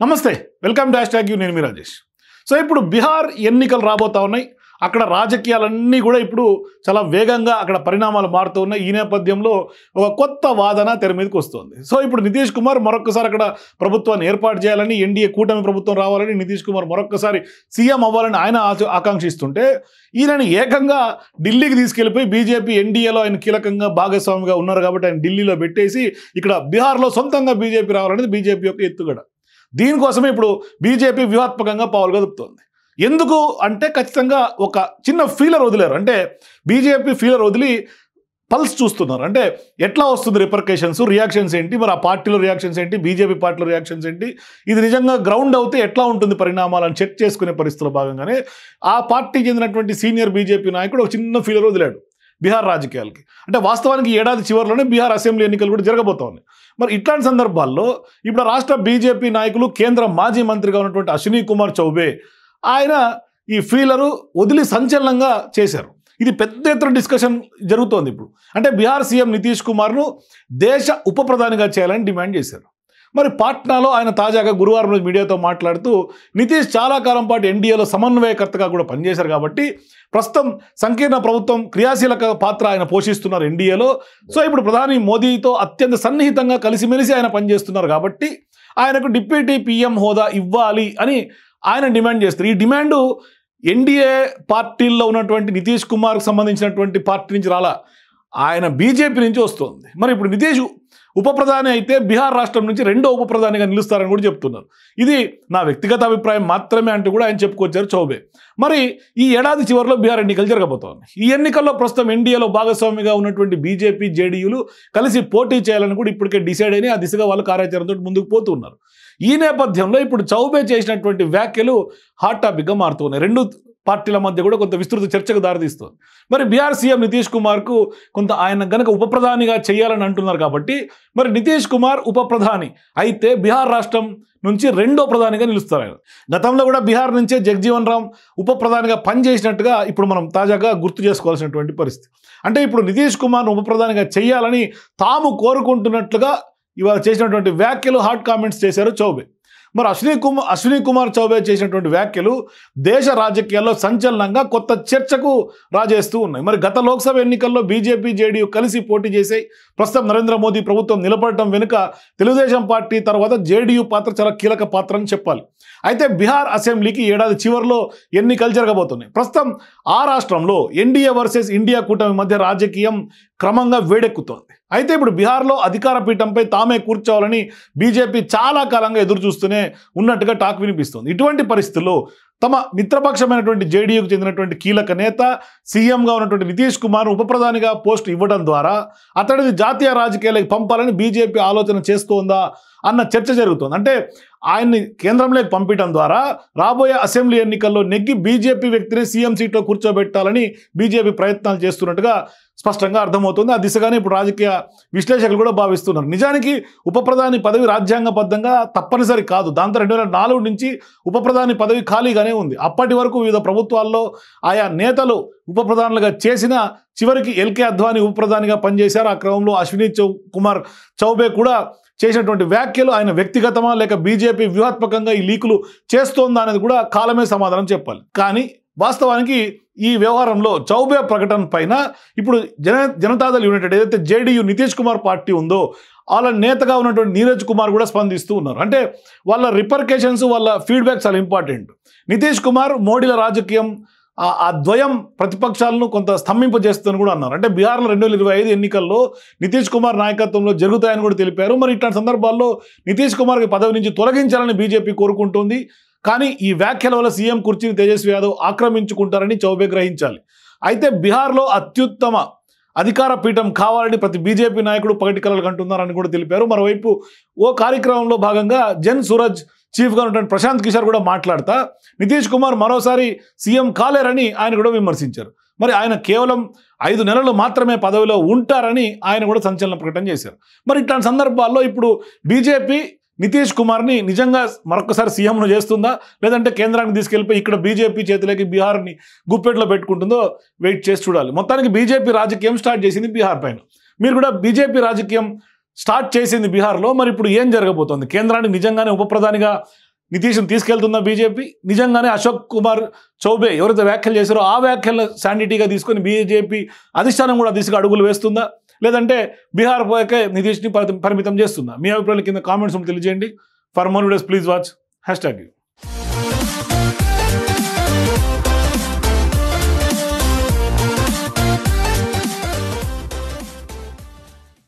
నమస్తే welcome to #you నేను మీ Rajesh. So ఇప్పుడు బీహార్ ఎన్నికలు రాబోతా ఉన్నాయి. అక్కడ రాజకీయాలన్నీ కూడా ఇప్పుడు చాలా వేగంగా అక్కడ పరిణామాలు మారుతూ ఉన్నాయి. ఈ నేపథ్యంలో ఒక కొత్త వాదన తెర మీదకి వస్తుంది. సో ఇప్పుడు నితీష్ కుమార్ మరొకసారి అక్కడ ప్రభుత్వాన్ని ఏర్పాటు చేయాలని, ఎన్డీఏ కూటమి ప్రభుత్వం రావాలని, నితీష్ కుమార్ మరొకసారి సీఎం అవ్వాలని ఆయన ఆకాంక్షిస్తుంటే ఈయనని ఏకంగా ఢిల్లీకి తీసుకెళ్లిపోయి బీజేపీ ఎన్డీఏలో ఆయన కీలకంగా భాగస్వామిగా ఉన్నారు కాబట్టి ఆయన ఢిల్లీలో పెట్టేసి ఇక్కడ బీహార్లో సొంతంగా బీజేపీ రావాలనేది బీజేపీ యొక్క ఎత్తుగడ. దీనికోసమే ఇప్పుడు బీజేపీ వ్యూహాత్మకంగా పావులు కదుపుతోంది. ఎందుకు అంటే ఖచ్చితంగా ఒక చిన్న ఫీలర్ వదిలేరు. అంటే బీజేపీ ఫీలర్ వదిలి పల్స్ చూస్తున్నారు. అంటే ఎట్లా వస్తుంది రిపర్కేషన్స్, రియాక్షన్స్ ఏంటి, మరి ఆ పార్టీలో రియాక్షన్స్ ఏంటి, బీజేపీ పార్టీలో రియాక్షన్స్ ఏంటి, ఇది నిజంగా గ్రౌండ్ అవుతే ఎట్లా ఉంటుంది పరిణామాలను చెక్ చేసుకునే పరిస్థితుల్లో భాగంగానే ఆ పార్టీకి చెందినటువంటి సీనియర్ బీజేపీ నాయకుడు ఒక చిన్న ఫీలర్ వదిలాడు బీహార్ రాజకీయాలకి. అంటే వాస్తవానికి ఏడాది చివరిలోనే బీహార్ అసెంబ్లీ ఎన్నికలు కూడా జరగబోతా ఉన్నాయి. మరి ఇట్లాంటి సందర్భాల్లో ఇప్పుడు రాష్ట్ర బీజేపీ నాయకులు, కేంద్ర మాజీ మంత్రిగా ఉన్నటువంటి అశ్విని కుమార్ చౌబే ఆయన ఈ ఫీలరు వదిలి సంచలనంగా చేశారు. ఇది పెద్ద ఎత్తున డిస్కషన్ జరుగుతోంది ఇప్పుడు. అంటే బీహార్ సీఎం నితీష్ కుమార్ను దేశ ఉప ప్రధానిగా చేయాలని డిమాండ్ చేశారు. మరి పాట్నాలో ఆయన తాజాగా గురువారం రోజు మీడియాతో మాట్లాడుతూ నితీష్ చాలా కాలం పాటు ఎన్డీఏలో సమన్వయకర్తగా కూడా పనిచేశారు కాబట్టి ప్రస్తుతం సంకీర్ణ ప్రభుత్వం క్రియాశీలక పాత్ర ఆయన పోషిస్తున్నారు ఎన్డీఏలో. సో ఇప్పుడు ప్రధాని మోదీతో అత్యంత సన్నిహితంగా కలిసిమెలిసి ఆయన పనిచేస్తున్నారు కాబట్టి ఆయనకు డిప్యూటీ పీఎం హోదా ఇవ్వాలి అని ఆయన డిమాండ్ చేస్తారు. ఈ డిమాండు ఎన్డీఏ పార్టీల్లో ఉన్నటువంటి నితీష్ కుమార్కి సంబంధించినటువంటి పార్టీ నుంచి రాలా, ఆయన బీజేపీ నుంచి వస్తుంది. మరి ఇప్పుడు నితీష్ ఉప ప్రధాని అయితే బీహార్ రాష్ట్రం నుంచి రెండో ఉప ప్రధానిగా నిలుస్తారని కూడా చెప్తున్నారు. ఇది నా వ్యక్తిగత అభిప్రాయం మాత్రమే అంటూ కూడా ఆయన చెప్పుకొచ్చారు చౌబే. మరి ఈ ఏడాది చివరిలో బీహార్ ఎన్నికలు జరగబోతోంది. ఈ ఎన్నికల్లో ప్రస్తుతం ఎన్డీఏలో భాగస్వామిగా ఉన్నటువంటి బీజేపీ, జేడీయూలు కలిసి పోటీ చేయాలని కూడా ఇప్పటికే డిసైడ్ అయినా ఆ దిశగా వాళ్ళు కార్యాచరణతో ముందుకు పోతున్నారు. ఈ నేపథ్యంలో ఇప్పుడు చౌబే చేసినటువంటి వ్యాఖ్యలు హాట్ టాపిక్గా మారుతున్నాయి. రెండు పార్టీల మధ్య కూడా కొంత విస్తృత చర్చకు దారితీస్తుంది. మరి బీహార్ సీఎం నితీష్ కుమార్కు కొంత ఆయన గనక ఉప ప్రధానిగా చేయాలని అంటున్నారు కాబట్టి మరి నితీష్ కుమార్ ఉప ప్రధాని అయితే బీహార్ రాష్ట్రం నుంచి రెండో ప్రధానిగా నిలుస్తారు ఆయన. గతంలో కూడా బీహార్ నుంచే జగజీవన్ రామ్ ఉప ప్రధానిగా పనిచేసినట్టుగా ఇప్పుడు మనం తాజాగా గుర్తు చేసుకోవాల్సినటువంటి పరిస్థితి. అంటే ఇప్పుడు నితీష్ కుమార్ను ఉప ప్రధానిగా చేయాలని తాము కోరుకుంటున్నట్లుగా ఇవాళ చేసినటువంటి వ్యాఖ్యలు హాట్ కామెంట్స్ చేశారు చౌబే. మరి అశ్విని కుమార్ చౌబే చేసినటువంటి వ్యాఖ్యలు దేశ రాజకీయాల్లో సంచలనంగా కొత్త చర్చకు రాజేస్తూ ఉన్నాయి. మరి గత లోక్సభ ఎన్నికల్లో బీజేపీ, జేడీయూ కలిసి పోటీ చేసాయి. ప్రస్తుతం నరేంద్ర మోదీ ప్రభుత్వం నిలబడటం వెనుక తెలుగుదేశం పార్టీ తర్వాత జేడీయూ పాత్ర చాలా కీలక పాత్ర అని చెప్పాలి. అయితే బీహార్ అసెంబ్లీకి ఏడాది చివరిలో ఎన్నికలు జరగబోతున్నాయి. ప్రస్తుతం ఆ రాష్ట్రంలో ఎన్డీఏ వర్సెస్ ఇండియా కూటమి మధ్య రాజకీయం క్రమంగా వేడెక్కుతోంది. అయితే ఇప్పుడు బీహార్లో అధికార పీఠంపై తామే కూర్చోవాలని బీజేపీ చాలా కాలంగా ఎదురు చూస్తూనే ఉన్నట్టుగా టాక్ వినిపిస్తుంది. ఇటువంటి పరిస్థితుల్లో తమ మిత్రపక్షమైనటువంటి జేడీయూకు చెందినటువంటి కీలక నేత, సీఎంగా ఉన్నటువంటి నితీష్ కుమార్ ఉప ప్రధానిగా పోస్టు ఇవ్వడం ద్వారా అతడిని జాతీయ రాజకీయాలకు పంపాలని బీజేపీ ఆలోచన చేస్తోందా అన్న చర్చ జరుగుతోంది. అంటే ఆయన్ని కేంద్రంలోకి పంపించడం ద్వారా రాబోయే అసెంబ్లీ ఎన్నికల్లో నెగ్గి బీజేపీ వ్యక్తిని సీఎం సీట్లో కూర్చోబెట్టాలని బీజేపీ ప్రయత్నాలు చేస్తున్నట్టుగా స్పష్టంగా అర్థమవుతుంది. ఆ దిశగానే ఇప్పుడు రాజకీయ విశ్లేషకులు కూడా భావిస్తున్నారు. నిజానికి ఉప ప్రధాని పదవి రాజ్యాంగబద్ధంగా తప్పనిసరి కాదు. దాంతో 2004 నుంచి ఉప ప్రధాని పదవి ఖాళీగానే ఉంది. అప్పటి వరకు వివిధ ప్రభుత్వాల్లో ఆయా నేతలు ఉప ప్రధానులుగా చేసిన చివరికి ఎల్కే అద్వానీ ఉప ప్రధానిగా పనిచేశారు. ఆ క్రమంలో అశ్విని కుమార్ చౌబే కూడా చేసినటువంటి వ్యాఖ్యలు ఆయన వ్యక్తిగతమా లేక బీజేపీ వ్యూహాత్మకంగా ఈ లీకులు చేస్తోందా అనేది కూడా కాలమే సమాధానం చెప్పాలి. కానీ వాస్తవానికి ఈ వ్యవహారంలో చౌబే ప్రకటన పైన ఇప్పుడు జనతాదళ్ యునైటెడ్ ఏదైతే జేడీయూ నితీష్ కుమార్ పార్టీ ఉందో వాళ్ళ నేతగా ఉన్నటువంటి నీరజ్ కుమార్ కూడా స్పందిస్తూ ఉన్నారు. అంటే వాళ్ళ రిపర్కేషన్స్, వాళ్ళ ఫీడ్బ్యాక్ చాలా ఇంపార్టెంట్. నితీష్ కుమార్ మోడీల రాజకీయం ఆ ద్వయం ప్రతిపక్షాలను కొంత స్తంభింపజేస్తుందని కూడా అన్నారు. అంటే బీహార్లో 2025 ఎన్నికల్లో నితీష్ కుమార్ నాయకత్వంలో జరుగుతాయని కూడా తెలిపారు. మరి ఇట్లాంటి సందర్భాల్లో నితీష్ కుమార్కి పదవి నుంచి తొలగించాలని బీజేపీ కోరుకుంటుంది. కానీ ఈ వ్యాఖ్యల వల్ల సీఎం కుర్చీని తేజస్వి యాదవ్ ఆక్రమించుకుంటారని చౌబే గ్రహించాలి. అయితే బీహార్లో అత్యుత్తమ అధికార పీఠం కావాలని ప్రతి బీజేపీ నాయకుడు పగటి కలలు కంటున్నారని కూడా తెలిపారు. మరోవైపు ఓ కార్యక్రమంలో భాగంగా జన్ సూరజ్ చీఫ్గా ఉన్నటువంటి ప్రశాంత్ కిషోర్ కూడా మాట్లాడుతా నితీష్ కుమార్ మరోసారి సీఎం కాలేరని ఆయన కూడా విమర్శించారు. మరి ఆయన కేవలం 5 నెలలు మాత్రమే పదవిలో ఉంటారని ఆయన కూడా సంచలన ప్రకటన చేశారు. మరి ఇట్లాంటి సందర్భాల్లో ఇప్పుడు బీజేపీ నితీష్ కుమార్ని నిజంగా మరొకసారి సీఎంను చేస్తుందా, లేదంటే కేంద్రానికి తీసుకెళ్ళిపోయి ఇక్కడ బీజేపీ చేతిలోకి బీహార్ని గుప్పెట్లో పెట్టుకుంటుందో వెయిట్ చేసి చూడాలి. మొత్తానికి బీజేపీ రాజకీయం స్టార్ట్ చేసింది బీహార్ పైన. మీరు కూడా బీజేపీ రాజకీయం స్టార్ట్ చేసింది బీహార్లో. మరి ఇప్పుడు ఏం జరగబోతోంది? కేంద్రానికి నిజంగానే ఉప ప్రధానిగా నితీష్ని తీసుకెళ్తుందా బీజేపీ? నిజంగానే అశోక్ కుమార్ చౌబే ఎవరైతే వ్యాఖ్యలు చేశారో ఆ వ్యాఖ్యలను శాండిటీగా తీసుకొని బీజేపీ అధిష్టానం కూడా దిశగా అడుగులు వేస్తుందా, లేదంటే బీహార్ పోయాకే నితీష్ని పరిమితం చేస్తుందా? మీ అభిప్రాయాలు కింద కామెంట్స్ తెలియజేయండి. For more videos please watch #.